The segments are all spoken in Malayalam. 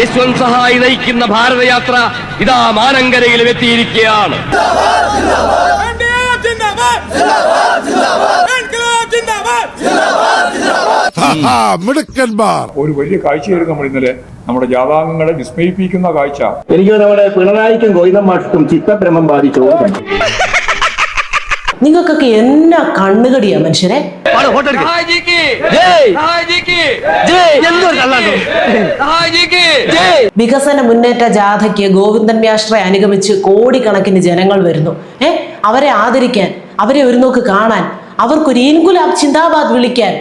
യശ്വന്ത് സഹായി നയിക്കുന്ന ഭാരതയാത്ര ഇതാ മാനങ്കരയിലും എത്തിയിരിക്കുകയാണ്. ഒരു വലിയ കാഴ്ചയായിരുന്നു നമ്മൾ ഇന്നലെ നമ്മുടെ ജാഥാംഗങ്ങളെ വിസ്മയിപ്പിക്കുന്ന കാഴ്ച. എനിക്ക് നമ്മുടെ പിണറായിക്കും ഗോവിന്ദൻ മാഷും ചിത്തഭ്രമം ബാധിച്ചു. നിങ്ങൾക്കൊക്കെ എന്നാ കണ്ണുകടിയാ മനുഷ്യരെ. വികസന മുന്നേറ്റ ജാഥയ്ക്ക് ഗോവിന്ദൻ മാസ്റ്ററെ അനുഗമിച്ച് കോടിക്കണക്കിന് ജനങ്ങൾ വരുന്നു. അവരെ ആദരിക്കാൻ, അവരെ ഒരു നോക്ക് കാണാൻ, അവർക്കൊരു ഇൻകുലാബ് സിന്ദാബാദ് വിളിക്കാൻ.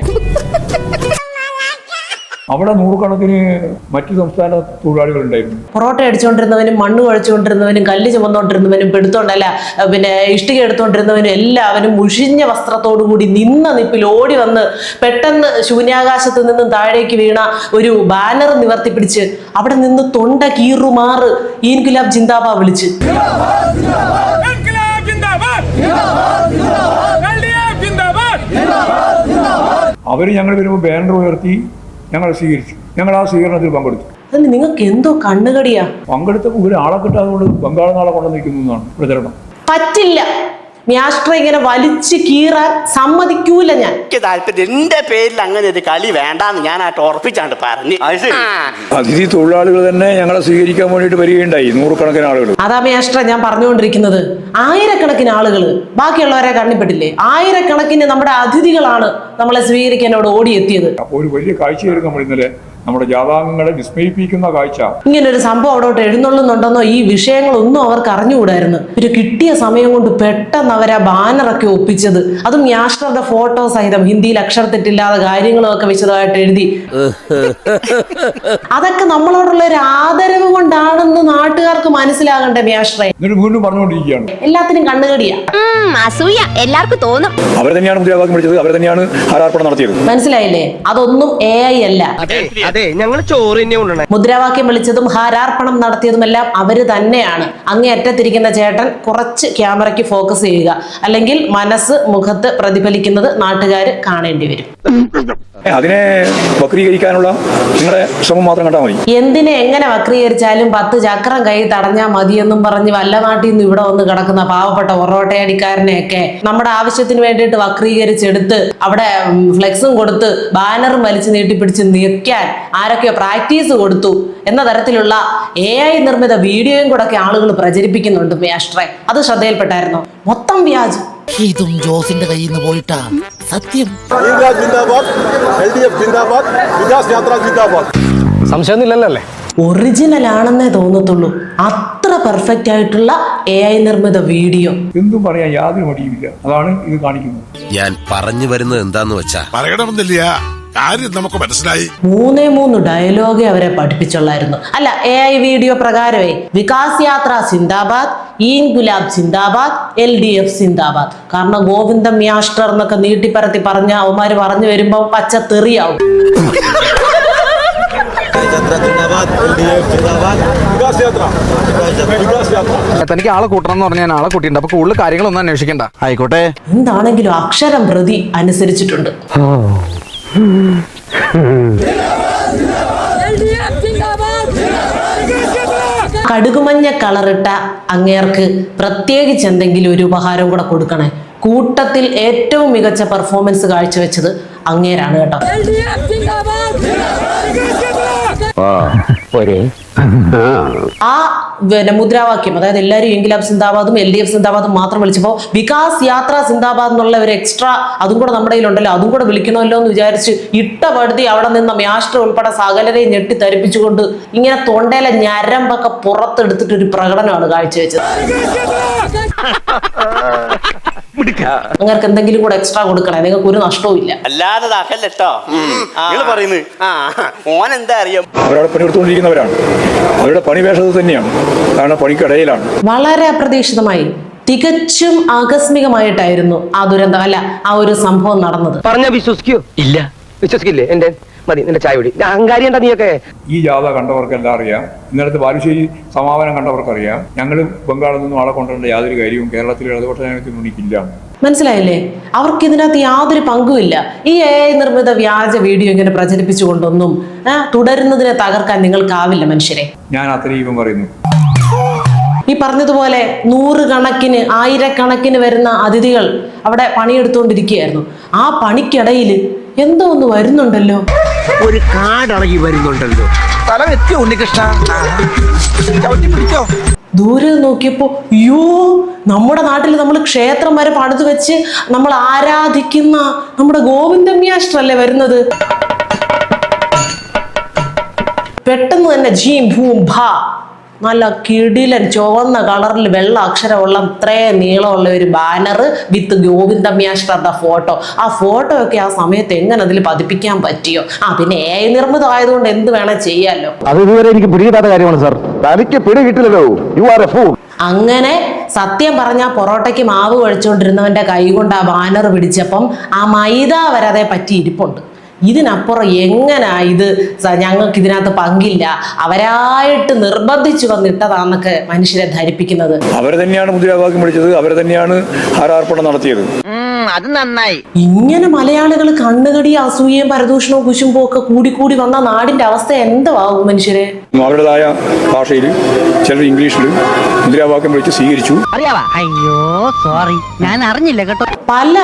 അവിടെ നൂറുകണക്കിന് മറ്റു സംസ്ഥാന തൊഴിലാളികൾ ഉണ്ടായിരുന്നു. പൊറോട്ട അടിച്ചുകൊണ്ടിരുന്നവനും മണ്ണ് കുഴച്ചുകൊണ്ടിരുന്നവനും കല്ല് ചുമന്നുകൊണ്ടിരുന്നവനും ഇഷ്ടിക എടുത്തുകൊണ്ടിരുന്നവനും എല്ലാവരും മുഷിഞ്ഞ വസ്ത്രത്തോടുകൂടി നിന്ന നിപ്പിൽ ഓടി വന്ന് പെട്ടെന്ന് ശൂന്യാകാശത്ത് നിന്നും താഴേക്ക് വീണ ഒരു ബാനർ നിവർത്തിപ്പിടിച്ച് അവിടെ നിന്ന് തൊണ്ട കീറുമാറ് ഇൻകുലാബ് ജിന്ദാബാ വിളിച്ച്. അവര് ഞങ്ങൾ വരുമ്പോൾ ബാനർ ഉയർത്തി ഞങ്ങൾ സ്വീകരിച്ചു. ഞങ്ങൾ ആ സ്വീകരണത്തിൽ പങ്കെടുത്തു. നിങ്ങൾക്ക് എന്തോ കണ്ണുകടിയാ. പങ്കെടുത്തപ്പോൾ ഒരു ആളെ കിട്ടാതുകൊണ്ട് ബംഗാൾ നാളെ കൊണ്ടുവന്നിരിക്കുന്നു എന്നാണ് പ്രചരണം. പറ്റില്ല, മാസ്റ്റർ ഇങ്ങനെ വലിച്ചു കീറാൻ സമ്മതിക്കൂല ഞാൻ. എന്റെ പേരിൽ അങ്ങനെ ഒരു കളി വേണ്ടാന്ന് ഞാനായിട്ട് ഉറപ്പിച്ചാണ്ട് പറഞ്ഞു. അതിഥി തൊഴിലാളികൾ തന്നെ ഞങ്ങളെ സ്വീകരിക്കാൻ വേണ്ടിയിട്ട് വരികയുണ്ടായി, നൂറുകണക്കിന് ആളുകൾ. അതാ മാസ്റ്റർ ഞാൻ പറഞ്ഞുകൊണ്ടിരിക്കുന്നത്. ആയിരക്കണക്കിന് ആളുകൾ, ബാക്കിയുള്ളവരെ കണ്ണിപ്പെട്ടില്ലേ, ആയിരക്കണക്കിന് നമ്മുടെ അതിഥികളാണ് നമ്മളെ സ്വീകരിക്കാൻ അവിടെ ഓടിയെത്തിയത്. അപ്പോൾ ഒരു വലിയ കാഴ്ചയായിരുന്നു നമ്മൾ ഇന്നലെ നമ്മുടെ ജാഥാംഗങ്ങളെ വിസ്മയിപ്പിക്കുന്ന കാഴ്ച. ഇങ്ങനൊരു സംഭവം അവിടോട്ട് എഴുന്നള്ളുന്നുണ്ടെന്നോ ഈ വിഷയങ്ങളൊന്നും അവർക്ക് അറിഞ്ഞുകൂടായിരുന്നു. ഒരു കിട്ടിയ സമയം കൊണ്ട് പെട്ടെന്ന് അവർ ആ ബാനറൊക്കെ ഒപ്പിച്ചത്, അതും മാസ്റ്ററുടെ ഫോട്ടോ സഹിതം ഹിന്ദിയിൽ അക്ഷരത്തെറ്റില്ലാതെ കാര്യങ്ങളും ഒക്കെ വിശദമായിട്ട് എഴുതി. അതൊക്കെ നമ്മളോടുള്ള ഒരു ആദരവ് കൊണ്ടാണെന്ന് നാട്ടുകാർക്ക് മനസ്സിലാകണ്ടേ മാസ്റ്ററെ? വീണ്ടും പറഞ്ഞുകൊണ്ടിരിക്കുകയാണ്. എല്ലാത്തിനും കണ്ണുകടിയാ, അസൂയ എല്ലാവർക്കും തോന്നും. അവർ തന്നെയാണ് മുദ്രാവാക്യം വിളിച്ചത്, അവർ തന്നെയാണ് ഹാരാർപ്പണം നടത്തിയത്. മനസ്സിലായില്ലേ? അതൊന്നും AI അല്ല. ഞങ്ങൾ ചോറ് തന്നെ കൊണ്ടുവന്നേ. മുദ്രാവാക്യം വിളിച്ചതും ഹാരാർപ്പണം നടത്തിയതുമെല്ലാം അവര് തന്നെയാണ്. അങ്ങേ അറ്റത്തിരിക്കുന്ന ചേട്ടൻ കുറച്ച് ക്യാമറയ്ക്ക് ഫോക്കസ് ചെയ്യുക, അല്ലെങ്കിൽ മനസ്സ് മുഖത്ത് പ്രതിഫലിക്കുന്നത് നാട്ടുകാർ കാണേണ്ടി വരും. അതിനെ വക്രീകരിക്കാനുള്ള നിങ്ങളുടെ ശ്രമം മാത്രം കണ്ടാൽ മതി. എന്തിനെ എങ്ങനെ വക്രീകരിച്ചാലും 10 ചക്രം കൈ തടഞ്ഞാൽ മതിയെന്നും പറഞ്ഞ് വല്ല നാട്ടിൽ നിന്ന് ഇവിടെ വന്ന് കിടക്കുന്ന പാവപ്പെട്ട ഒറോട്ടയടിക്കാരനെയൊക്കെ നമ്മുടെ ആവശ്യത്തിന് വേണ്ടിയിട്ട് വക്രീകരിച്ചെടുത്ത് അവിടെ ഫ്ലെക്സും കൊടുത്ത് ബാനറും വലിച്ചു നീട്ടിപ്പിടിച്ച് നിൽക്കാൻ ആരൊക്കെയോ പ്രാക്ടീസ് കൊടുത്തു എന്ന തരത്തിലുള്ള AI നിർമ്മിത വീഡിയോയും കൂടെ ഒക്കെ ആളുകൾ പ്രചരിപ്പിക്കുന്നുണ്ട് മാസ്റ്ററെ. അത് ശ്രദ്ധയിൽപ്പെട്ടായിരുന്നോ? മൊത്തം വ്യാജം. ഇതും ജോസിന്റെ കയ്യിൽ നിന്ന് പോയിട്ടാ സത്യം. സംശയമൊന്നുമില്ലല്ലേ? ഒറിജിനൽ ആണെന്നേ തോന്നത്തുള്ളൂ. അത്ര പെർഫെക്റ്റ് ആയിട്ടുള്ള AI നിർമ്മിത വീഡിയോ. എന്തും പറയാൻ യാതൊരു മടിയുമില്ല. അതാണ് ഇത് കാണിക്കുന്നത്. ഞാൻ പറഞ്ഞു വരുന്നത് എന്താന്ന് വെച്ചാ പറയണമെന്നില്ല, കാര്യം നമുക്ക് മനസ്സിലായി. 3 ഡയലോഗേ അവരെ പഠിപ്പിച്ചുള്ളായിരുന്നു. അല്ല, AI വീഡിയോ പ്രകാരമേ വികാസ് യാത്ര സിന്ദാബാദ്, ഇൻകുലാബ് സിന്ദാബാദ്, LDF സിന്ദാബാദ്. കാരണം ഗോവിന്ദൻ മാസ്റ്റർ എന്നൊക്കെ നീട്ടിപ്പരത്തി പറഞ്ഞ അവന്മാര് പറഞ്ഞു വരുമ്പോ പച്ച തെറിയാവും. തനിക്ക് ആളെ കൂട്ടണം എന്ന് പറഞ്ഞാൽ ആളെ കൂട്ടിയിട്ടുണ്ട്. അപ്പൊ കൂടുതൽ കാര്യങ്ങളൊന്നും അന്വേഷിക്കണ്ട. ആയിക്കോട്ടെ. എന്താണെങ്കിലും അക്ഷരം പ്രതി അനുസരിച്ചിട്ടുണ്ട്. കടുകുമഞ്ഞ കളറിട്ട അങ്ങേർക്ക് പ്രത്യേകിച്ച് എന്തെങ്കിലും ഒരു ഉപഹാരം കൂടെ കൊടുക്കണേ. കൂട്ടത്തിൽ ഏറ്റവും മികച്ച പെർഫോമൻസ് കാഴ്ചവെച്ചത് അങ്ങേരാണ് കേട്ടോ. ആ മുദ്രാവാക്യം, അതായത് എല്ലാവരും ഇൻകുലാബ് സിന്ദാബാദും LDF സിന്ദാബാദും മാത്രം വിളിച്ചപ്പോൾ വികാസ് യാത്ര സിന്ദാബാദ് എന്നുള്ള ഒരു എക്സ്ട്രാ അതും കൂടെ നമ്മുടെ കയ്യിലുണ്ടല്ലോ, അതും കൂടെ വിളിക്കണമല്ലോ എന്ന് വിചാരിച്ച് ഇട്ടപടുത്തി അവിടെ നിന്ന് മാസ്റ്റർ ഉൾപ്പെടെ സകലരെയും ഞെട്ടി തരിപ്പിച്ചുകൊണ്ട് ഇങ്ങനെ തൊണ്ടയിലെ ഞരമ്പൊക്കെ പുറത്തെടുത്തിട്ട് ഒരു പ്രകടനമാണ് കാഴ്ചവെച്ചത്. നിങ്ങൾക്ക് എന്തെങ്കിലും കൂടെ എക്സ്ട്രാ കൊടുക്കണേ, നിങ്ങൾക്ക് ഒരു നഷ്ടവും ഇല്ല. അല്ലാതെ ഓൻ എന്താ അറിയാം, അവരവിടെ പണിയെടുത്തുകൊണ്ടിരിക്കുന്നവരാണ്. അവരുടെ പണിവേഷത് തന്നെയാണ്, കാരണം പണിക്കിടയിലാണ്. വളരെ അപ്രതീക്ഷിതമായി, തികച്ചും ആകസ്മികമായിട്ടായിരുന്നു ആ ദുരന്തം, അല്ല ആ ഒരു സംഭവം നടന്നത്. പറഞ്ഞ വിശ്വസിക്കോ? ഇല്ല, വിശ്വസിക്കില്ലേ? എന്റെ മതി നിന്റെ ചായ കുടി അഹങ്കാരി എന്താ നീയൊക്കെ. ഈ ജാഥ കണ്ടവർക്കെല്ലാം അറിയാം. ഇന്നലത്തെ ബാലുശ്ശേരി സമാപനം കണ്ടവർക്കറിയാം. ഞങ്ങൾ ബംഗാളിൽ നിന്നും ആളെ കൊണ്ടുവരേണ്ട യാതൊരു കാര്യവും കേരളത്തിലെ ഇടതുപക്ഷ ജനാധിപത്യ മുന്നണിക്കില്ല. മനസ്സിലായില്ലേ? അവർക്ക് ഇതിനകത്ത് യാതൊരു പങ്കുമില്ല. ഈ AI നിർമ്മിത വ്യാജ വീഡിയോ ഇങ്ങനെ പ്രചരിപ്പിച്ചുകൊണ്ടൊന്നും തുടരുന്നതിനെ തകർക്കാൻ നിങ്ങൾക്കാവില്ല മനുഷ്യരെ. ഞാൻ അത്രയും പറയുന്നു. ഈ പറഞ്ഞതുപോലെ 100 കണക്കിന് 1000 വരുന്ന അതിഥികൾ അവിടെ പണിയെടുത്തുകൊണ്ടിരിക്കുകയായിരുന്നു. ആ പണിക്കിടയിൽ എന്തോ ഒന്ന് വരുന്നുണ്ടല്ലോ, ഒരു കാടളകി വരുന്നുണ്ടല്ലോ. സ്ഥലം എത്തിയോ ഉണ്ണികൃഷ്ണ? ദൂരെ നോക്കിയപ്പോ അയ്യോ, നമ്മുടെ നാട്ടിൽ നമ്മൾ ക്ഷേത്രം വരെ പണിത് വെച്ച് നമ്മൾ ആരാധിക്കുന്ന നമ്മുടെ ഗോവിന്ദമ്യാഷ്ടല്ലേ വരുന്നത്. പെട്ടെന്ന് തന്നെ ജീം ഭൂം ഭ നല്ല കിടിലൻ ചുവന്ന കളറിൽ വെള്ള അക്ഷരമുള്ള ഇത്രയും നീളമുള്ള ഒരു ബാനർ വിത്ത് ഗോവിന്ദമ്യാഷ്ടരുടെ ഫോട്ടോ. ആ ഫോട്ടോ ഒക്കെ ആ സമയത്ത് എങ്ങനെ അതിൽ പതിപ്പിക്കാൻ പറ്റിയോ? പിന്നെ AI നിർമ്മിതമായതുകൊണ്ട് എന്ത് വേണേ ചെയ്യാലോ. അത് ഇതുവരെ എനിക്ക് പിടികിട്ടാത്ത കാര്യമാണ് സാർ. തനിക്ക് പിടി കിട്ടില്ലല്ലോ. You are a fool. അങ്ങനെ സത്യം പറഞ്ഞ പൊറോട്ടയ്ക്ക് മാവ് കഴിച്ചുകൊണ്ടിരുന്നവന്റെ കൈ കൊണ്ട് ആ ബാനർ പിടിച്ചപ്പം ആ മൈദ വരെ അതേ പറ്റി ഇരിപ്പുണ്ട്. ഇതിനപ്പുറം എങ്ങനാ ഇത് ഞങ്ങൾക്ക് ഇതിനകത്ത് പങ്കില്ല, അവരായിട്ട് നിർബന്ധിച്ചു വന്നിട്ടതാന്നൊക്കെ മനുഷ്യരെ ധരിപ്പിക്കുന്നത്. അവർ തന്നെയാണ് മുദ്രാവാക്യം വിളിച്ചത്, അവർ തന്നെയാണ് ഹാരാർപ്പണം നടത്തിയത്. അത് നന്നായി. ഇങ്ങനെ മലയാളികൾ കണ്ണുകടി അസൂയയും പരദൂഷണവും കുശുമ്പും ഒക്കെ കൂടി വന്ന നാടിന്റെ അവസ്ഥ എന്താവും മനുഷ്യരെ? അവരുടേതായ ഭാഷയിൽ ചിലർ ഇംഗ്ലീഷിൽ മുദ്രാവാക്യം വിളിച്ച് സ്വീകരിച്ചു. അയ്യോ സോറി, ഞാൻ അറിഞ്ഞില്ല കേട്ടോ. പല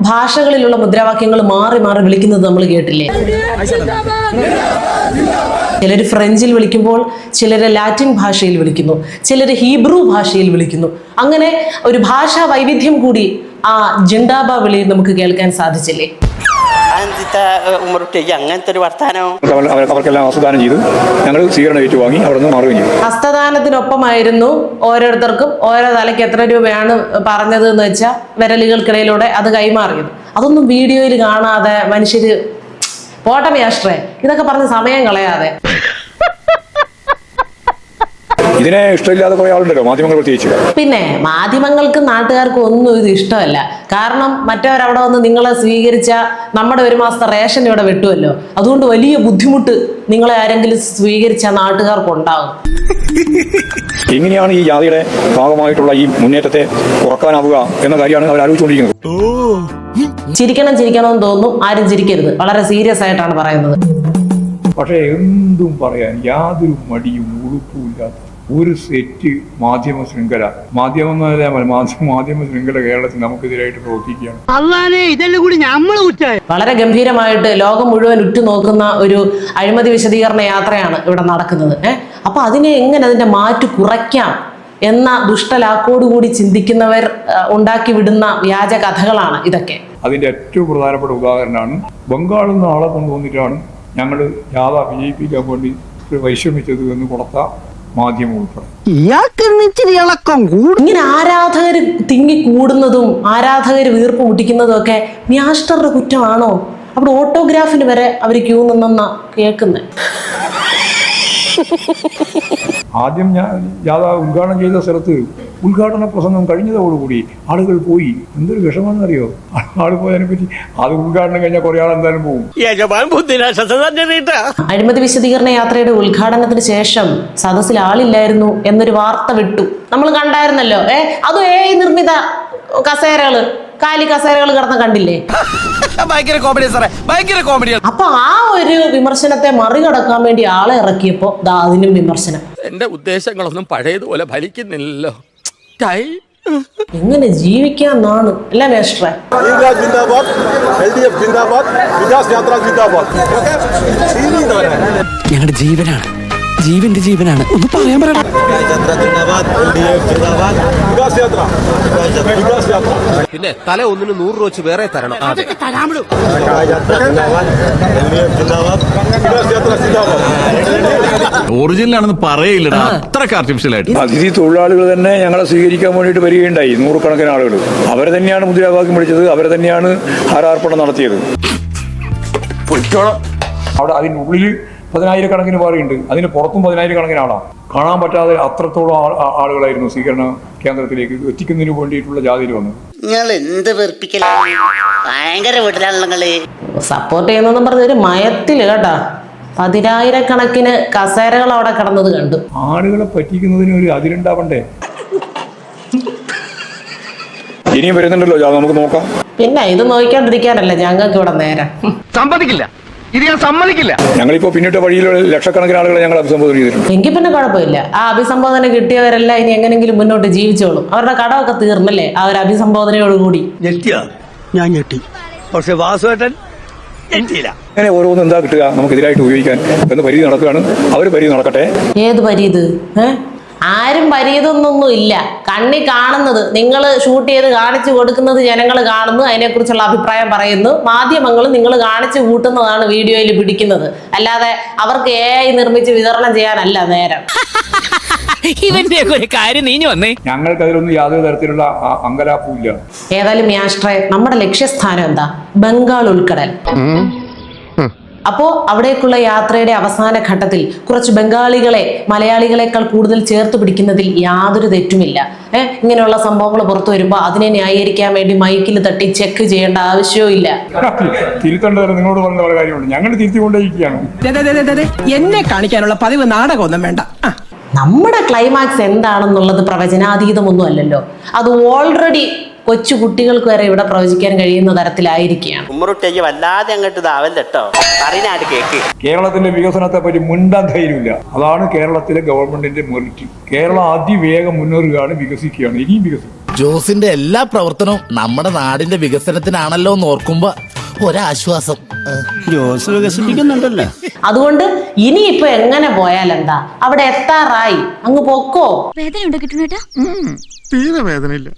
ഭാഷകളിലുള്ള മുദ്രാവാക്യങ്ങൾ മാറി വിളിക്കുന്നത് നമ്മൾ കേട്ടില്ലേ? ചിലര് ഫ്രഞ്ചിൽ വിളിക്കുമ്പോൾ ചിലര് ലാറ്റിൻ ഭാഷയിൽ വിളിക്കുന്നു, ചിലര് ഹീബ്രു ഭാഷയിൽ വിളിക്കുന്നു. അങ്ങനെ ഒരു ഭാഷാ വൈവിധ്യം കൂടി ആ ജിണ്ടാബ വിളിയിൽ നമുക്ക് കേൾക്കാൻ സാധിച്ചില്ലേ? അങ്ങനത്തെ ഒരു വർത്താനോ? അവർക്കെല്ലാം ഹസ്തദാനം ചെയ്തു. ഞങ്ങൾ സ്വീകരണം ഏറ്റുവാങ്ങി അവിടെ നിന്ന് മാറുകയും ചെയ്തു. ഹസ്തദാനത്തിനൊപ്പമായിരുന്നു ഓരോരുത്തർക്കും ഓരോ തലയ്ക്ക് എത്ര രൂപയാണ് പറഞ്ഞത് എന്ന് വെച്ചാൽ വിരലുകൾക്കിടയിലൂടെ അത് കൈമാറിയത്. അതൊന്നും വീഡിയോയിൽ കാണാതെ മനുഷ്യര് പോട്ടമയാഷ്ട്രേ ഇതൊക്കെ പറഞ്ഞ് സമയം കളയാതെ. ഇതിനെ ഇഷ്ടമില്ലാതെ പോയ ആളുണ്ടല്ലോ, മാധ്യമങ്ങൾ പ്രത്യേകിച്ച്. പിന്നെ മാധ്യമങ്ങൾക്കും നാട്ടുകാർക്കും ഒന്നും ഇത് ഇഷ്ടമല്ല. കാരണം മറ്റവരവിടെ വന്ന് നിങ്ങളെ സ്വീകരിച്ച നമ്മുടെ ഒരു മാസത്തെ റേഷൻ ഇവിടെ വെട്ടുമല്ലോ. അതുകൊണ്ട് വലിയ ബുദ്ധിമുട്ട് നിങ്ങളെ ആരെങ്കിലും സ്വീകരിച്ച നാട്ടുകാർക്കുണ്ടാകും. എങ്ങനെയാണ് ഈ ജാതിയുടെ ഭാഗമായിട്ടുള്ള ഈ മുന്നേറ്റത്തെ കുറക്കാനാവുക എന്ന കാര്യമാണ് അവർ ആലോചിച്ചുകൊണ്ടിരിക്കുന്നത്. ചിരിക്കണമെന്ന് തോന്നും, ആരും ചിരിക്കരുത്. വളരെ സീരിയസ് ആയിട്ടാണ് പറയുന്നത്. പക്ഷേ എന്തും പറയാൻ യാതൊരു മടിയും ഉളുപ്പുമില്ലാത്ത ഒരു സെറ്റ് മാധ്യമ ശൃംഖല, മാധ്യമ ശൃംഖല കേരളത്തിൽ നമുക്കെതിരായിട്ട് പ്രവർത്തിക്കുകയാണ്. വളരെ ഗംഭീരമായിട്ട് ലോകം മുഴുവൻ ഉറ്റുനോക്കുന്ന ഒരു അഴിമതി വിശദീകരണ യാത്രയാണ് ഇവിടെ നടക്കുന്നത്. അപ്പൊ അതിനെ എങ്ങനെ അതിന്റെ മാറ്റു കുറയ്ക്കാം എന്ന ദുഷ്ടലാക്കോടുകൂടി ചിന്തിക്കുന്നവർ ഉണ്ടാക്കി വിടുന്ന വ്യാജ കഥകളാണ് ഇതൊക്കെ. അതിന്റെ ഏറ്റവും പ്രധാനപ്പെട്ട ഉദാഹരണമാണ് ബംഗാളിൽ നിന്ന് ആളെ കൊണ്ടുവന്നിട്ടാണ് ഞങ്ങൾ ജാഥ വിജയിപ്പിക്കാൻ വേണ്ടി പരിശ്രമിച്ചത് എന്ന് കൊടുത്ത മാധ്യമം ഉൾപ്പെടെ. ഇങ്ങനെ ആരാധകർ തിങ്ങി കൂടുന്നതും ആരാധകർ വീർപ്പ് മുട്ടിക്കുന്നതും ഒക്കെ മ്യാസ്റ്ററുടെ കുറ്റമാണോ? അവിടെ ഓട്ടോഗ്രാഫിന് വരെ അവർ ക്യൂ നിന്നെന്നാ കേൾക്കുന്നത്. ആദ്യം ഞാൻ ജാഥ ഉദ്ഘാടനം ചെയ്ത സ്ഥലത്ത് ഉദ്ഘാടന പ്രസംഗം കഴിഞ്ഞതോടുകൂടി ആളുകൾ പോയി. എന്തൊരു വിഷമമെന്നറിയോ? ആള് പോയതിനെ പറ്റി അത് ഉദ്ഘാടനം കഴിഞ്ഞാൽ കുറെ ആൾ എന്തായാലും പോകും. അഴിമതി വിശദീകരണ യാത്രയുടെ ഉദ്ഘാടനത്തിന് ശേഷം സദസ്സിൽ ആളില്ലായിരുന്നു എന്നൊരു വാർത്ത വിട്ടു. നമ്മൾ കണ്ടായിരുന്നല്ലോ. അതും AI നിർമ്മിത കസേരകള്, കാലി കസേരകൾ കിടന്ന് കണ്ടില്ലേ? അപ്പൊ ആ ഒരു വിമർശനത്തെ മറികടക്കാൻ വേണ്ടി ആളെ ഇറക്കിയപ്പോ അതിനും വിമർശനം. എന്റെ ഉദ്ദേശങ്ങളൊന്നും പഴയതുപോലെ ഫലിക്കുന്നില്ലല്ലോ. എങ്ങനെ ജീവിക്കാന്നാണ് അല്ലേ മേസ്റ്ററെ? ഞങ്ങളുടെ ജീവനാണ്, ജീവന്റെ ജീവനാണ്. ഒന്ന് പറയാൻ പറയണം. പിന്നെ തല ഒന്നിന് 100 രൂപ വെച്ച് വേറെ തരണം. ഒറിജിനലാണെന്ന് പറയില്ലടാ, അത്രക്ക് ആർട്ടിഫിഷ്യൽ ആയിട്ട്. അതിഥി തൊഴിലാളികൾ തന്നെ ഞങ്ങളെ സ്വീകരിക്കാൻ വേണ്ടിയിട്ട് വരികയുണ്ടായി. 100 കണക്കിന് ആളുകൾ. അവർ തന്നെയാണ് മുദ്രാവാക്യം വിളിച്ചത്, അവർ തന്നെയാണ് ഹാരാർപ്പണം നടത്തിയത്. അവിടെ അതിനുള്ളിൽ 10,000 കണക്കിന് പാറിയുണ്ട്, അതിന് പുറത്തും 10,000 കണക്കിന് ആളാണ്. കാണാൻ പറ്റാതെ അത്രത്തോളം ആളുകളായിരുന്നു സ്വീകരണ കേന്ദ്രത്തിലേക്ക് എത്തിക്കുന്നതിന് വേണ്ടിയിട്ടുള്ള ജാതിയിൽ വന്നത്. നിങ്ങൾ എന്ത് വെറുപ്പിക്കലാണ്? ഭയങ്കര വീട്ടിലാണല്ലോ നിങ്ങള്. സപ്പോർട്ട് ചെയ്യുന്നെന്നും പറഞ്ഞൊരു മയത്തില് കേട്ടാ 10,000-കണക്കിന് കസേരകൾ അവിടെ കിടന്നത് കണ്ടു. ആളുകളെ പറ്റിക്കുന്നതിന് ഒരു അതിരുണ്ടാവണ്ടേ? ഇനിയും വരുന്നുണ്ടല്ലോ, നമുക്ക് നോക്കാം. പിന്നെ ഇത് നോക്കിക്കൊണ്ടിരിക്കാനല്ല ഞങ്ങൾക്ക് ഇവിടെ നേരം. സമ്മതിക്കില്ല, ഇത് ഞാൻ സമ്മതിക്കില്ല. ഞങ്ങളിപ്പോ പിന്നിട്ട വഴിയിലുള്ള ലക്ഷക്കണക്കിന് ആളുകളെ ഞങ്ങൾ അഭിസംബോധന ചെയ്തിട്ടുണ്ട്. എങ്കിൽ പിന്നെ കുഴപ്പമില്ല. ആ അഭിസംബോധന കിട്ടിയവരെല്ലാം ഇനി എങ്ങനെങ്കിലും മുന്നോട്ട് ജീവിച്ചോളും. അവരുടെ കടമൊക്കെ തീർന്നല്ലേ ആ ഒരു അഭിസംബോധനയോടുകൂടി. ഞാൻ ഞെട്ടി. പക്ഷെ വാസുവേട്ടൻ ഞെട്ടിയില്ല. അങ്ങനെ ഓരോന്ന് എന്താ കിട്ടുക നമുക്കെതിരായിട്ട് ഉപയോഗിക്കാൻ എന്ന് പരിധി നടക്കുകയാണ്. അവർ പരിധി നടക്കട്ടെ. ഏത് പരീത്? ആരും പരീതൊന്നൊന്നും ഇല്ല. കണ്ണി കാണുന്നത് നിങ്ങൾ ഷൂട്ട് ചെയ്ത് കാണിച്ചു കൊടുക്കുന്നത് ജനങ്ങൾ കാണുന്നു, അതിനെക്കുറിച്ചുള്ള അഭിപ്രായം പറയുന്നു. മാധ്യമങ്ങൾ നിങ്ങൾ കാണിച്ചു കൂട്ടുന്നതാണ് വീഡിയോയിൽ പിടിക്കുന്നത്. അല്ലാതെ അവർക്ക് AI നിർമ്മിച്ച് വിതരണം ചെയ്യാനല്ല നേരം. ഇവന്റെ ഒരു കാര്യം നീഞ്ഞു വന്നേ. ഞങ്ങൾക്ക് അതിലൊന്നും യാതൊരു തരത്തിലുള്ള അങ്കലാപ്പും ഇല്ല. ഏതായാലും യാഷ്ട്രേ, നമ്മുടെ ലക്ഷ്യസ്ഥാനം എന്താ? ബംഗാൾ ഉൾക്കടൽ. അപ്പോ അവിടേക്കുള്ള യാത്രയുടെ അവസാന ഘട്ടത്തിൽ കുറച്ച് ബംഗാളികളെ മലയാളികളെക്കാൾ കൂടുതൽ ചേർത്ത് പിടിക്കുന്നതിൽ യാതൊരു തെറ്റുമില്ല. ഇങ്ങനെയുള്ള സംഭവങ്ങൾ പുറത്തു വരുമ്പോൾ അതിനെ ന്യായീകരിക്കാൻ വേണ്ടി മൈക്കിൽ തട്ടി ചെക്ക് ചെയ്യേണ്ട ആവശ്യവും ഇല്ല. തിരുത്തേണ്ടത് നിങ്ങളോട് പറഞ്ഞ കാര്യമുണ്ട്. ഞങ്ങൾ തിരുത്തിക്കൊണ്ടേയിരിക്കുകയാണ്. എന്നെ കാണിക്കാനുള്ള പതിവ് നാടകമൊന്നും വേണ്ട. നമ്മുടെ ക്ലൈമാക്സ് എന്താണെന്നുള്ളത് പ്രവചനാതീതമൊന്നും അല്ലല്ലോ. അത് ഓൾറെഡി കൊച്ചു കുട്ടികൾക്ക് വരെ ഇവിടെ പ്രവചിക്കാൻ കഴിയുന്ന തരത്തിലായിരിക്കുകയാണ്. ഉമ്മറുട്ടേക്ക് വല്ലാതെ അങ്ങോട്ട് ഇതാവല്ലോ കേട്ടോ. അറിയാനായിട്ട് കേക്ക്. കേരളത്തിന്റെ വികസനത്തെ പറ്റി മുണ്ടാൻ ധൈര്യമില്ല. അതാണ് കേരളത്തിലെ ഗവൺമെന്റിന്റെ മെറിറ്റ്. കേരളം അതിവേഗം മുന്നേറുകയാണ്, വികസിക്കുകയാണ്, ഇനിയും വികസിക്കും. ജോസിന്റെ എല്ലാ പ്രവർത്തനവും നമ്മുടെ നാടിന്റെ വികസനത്തിനാണല്ലോ എന്ന് ഓർക്കുമ്പോ ഒരാശ്വാസം. ജോസ് വികസിപ്പിക്കുന്നുണ്ടല്ലോ. അതുകൊണ്ട് ഇനിയിപ്പോ എങ്ങനെ പോയാലെന്താ? അവിടെ എത്താറായി, അങ്ങ് പൊക്കോ. വേദന ഉണ്ടോ കിട്ടുന്നേട്ടാ? തീരെ വേദനയില്ല.